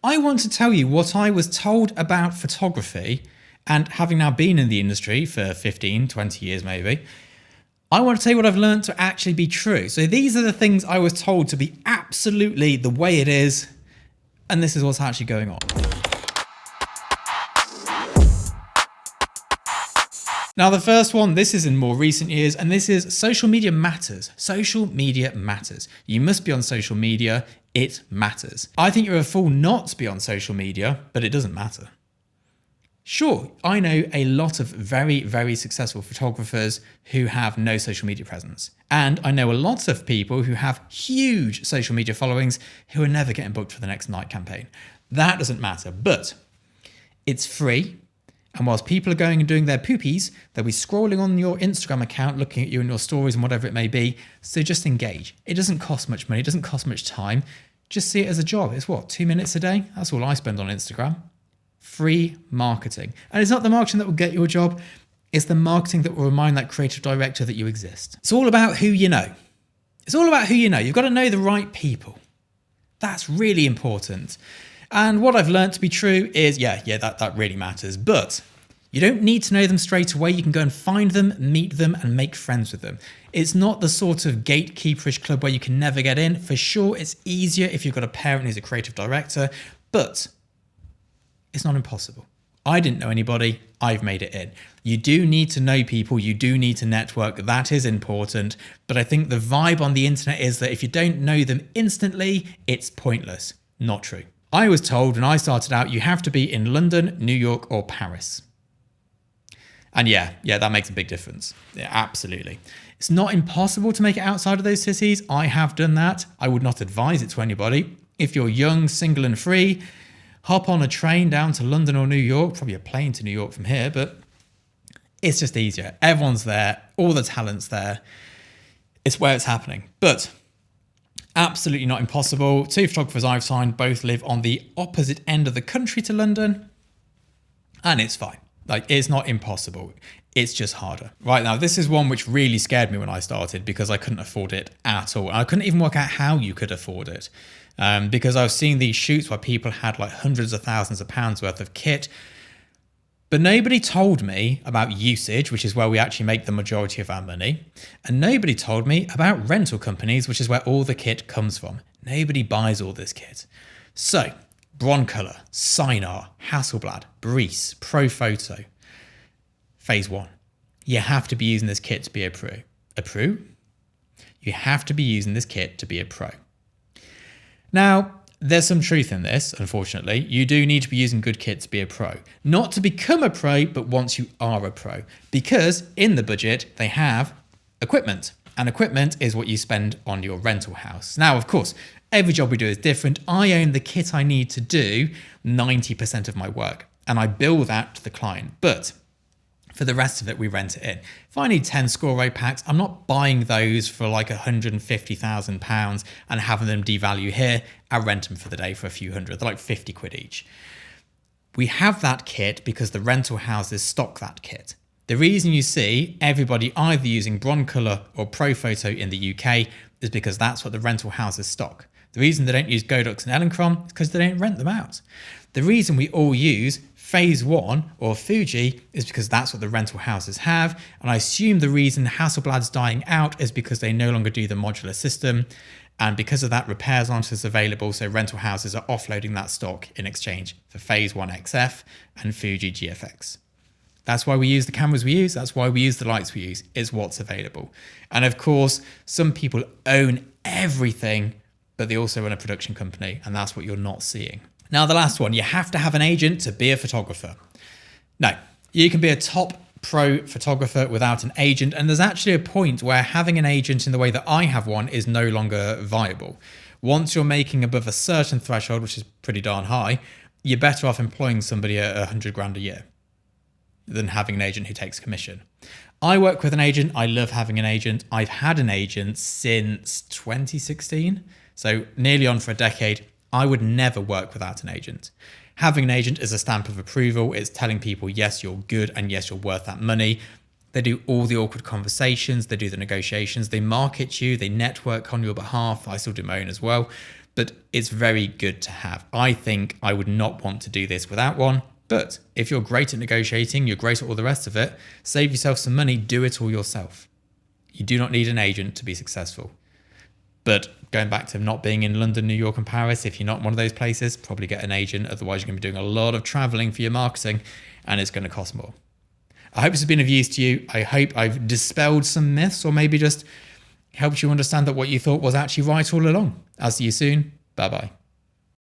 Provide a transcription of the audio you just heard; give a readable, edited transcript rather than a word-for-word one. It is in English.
I want to tell you what I was told about photography, and having now been in the industry for 15, 20 years maybe, I want to tell you what I've learned to actually be true. So these are the things I was told to be absolutely the way it is, and this is what's actually going on. Now, the first one, this is in more recent years, and this is social media matters. Social media matters. You must be on social media. It matters. I think you're a fool not to be on social media, but it doesn't matter. Sure, I know a lot of very, very successful photographers who have no social media presence. And I know a lot of people who have huge social media followings who are never getting booked for the next night campaign. That doesn't matter, but it's free. And whilst people are going and doing their poopies, they'll be scrolling on your Instagram account, looking at you and your stories and whatever it may be. So just engage. It doesn't cost much money. It doesn't cost much time. Just see it as a job. It's what, 2 minutes a day? That's all I spend on Instagram. Free marketing. And it's not the marketing that will get you a job. It's the marketing that will remind that creative director that you exist. It's all about who you know. It's all about who you know. You've got to know the right people. That's really important. And what I've learned to be true is, that really matters. But you don't need to know them straight away. You can go and find them, meet them, and make friends with them. It's not the sort of gatekeeperish club where you can never get in. For sure, it's easier if you've got a parent who's a creative director, but it's not impossible. I didn't know anybody. I've made it in. You do need to know people. You do need to network. That is important. But I think the vibe on the internet is that if you don't know them instantly, it's pointless. Not true. I was told when I started out, you have to be in London, New York, or Paris. And yeah, that makes a big difference. Yeah, absolutely. It's not impossible to make it outside of those cities. I have done that. I would not advise it to anybody. If you're young, single and free, hop on a train down to London or New York, probably a plane to New York from here, but it's just easier. Everyone's there. All the talent's there. It's where it's happening. But absolutely not impossible. 2 photographers I've signed both live on the opposite end of the country to London, and it's fine. It's not impossible. It's just harder. Right now, this is one which really scared me when I started because I couldn't afford it at all. I couldn't even work out how you could afford it because I was seeing these shoots where people had hundreds of thousands of pounds worth of kit. But nobody told me about usage, which is where we actually make the majority of our money. And nobody told me about rental companies, which is where all the kit comes from. Nobody buys all this kit. So, Broncolor, Sinar, Hasselblad, Breeze, Profoto. Phase 1. You have to be using this kit to be a pro. A pro? You have to be using this kit to be a pro. Now, there's some truth in this, unfortunately. You do need to be using good kit to be a pro. Not to become a pro, but once you are a pro. Because in the budget, they have equipment. And equipment is what you spend on your rental house. Now, of course, every job we do is different. I own the kit I need to do 90% of my work. And I bill that to the client. But for the rest of it, we rent it in. If I need 10 Scoro packs, I'm not buying those for £150,000 and having them devalue here. I rent them for the day for a few hundred. They're £50 each. We have that kit because the rental houses stock that kit. The reason you see everybody either using Broncolor or Profoto in the UK is because that's what the rental houses stock. The reason they don't use Godox and Elinchron is because they don't rent them out. The reason we all use Phase 1 or Fuji is because that's what the rental houses have. And I assume the reason Hasselblad's dying out is because they no longer do the modular system. And because of that, repairs aren't as available. So rental houses are offloading that stock in exchange for Phase 1 XF and Fuji GFX. That's why we use the cameras we use. That's why we use the lights we use. It's what's available. And of course, some people own everything, but they also run a production company. And that's what you're not seeing. Now, the last one, you have to have an agent to be a photographer. No, you can be a top pro photographer without an agent. And there's actually a point where having an agent in the way that I have one is no longer viable. Once you're making above a certain threshold, which is pretty darn high, you're better off employing somebody at 100 grand a year than having an agent who takes commission. I work with an agent. I love having an agent. I've had an agent since 2016. So nearly on for a decade. I would never work without an agent. Having an agent is a stamp of approval. It's telling people, yes, you're good and yes, you're worth that money. They do all the awkward conversations. They do the negotiations. They market you. They network on your behalf. I still do my own as well. but it's very good to have. I think I would not want to do this without one. But if you're great at negotiating, you're great at all the rest of it, save yourself some money, do it all yourself. You do not need an agent to be successful. But going back to not being in London, New York and Paris, if you're not in one of those places, probably get an agent. Otherwise, you're going to be doing a lot of traveling for your marketing and it's going to cost more. I hope this has been of use to you. I hope I've dispelled some myths or maybe just helped you understand that what you thought was actually right all along. I'll see you soon. Bye-bye.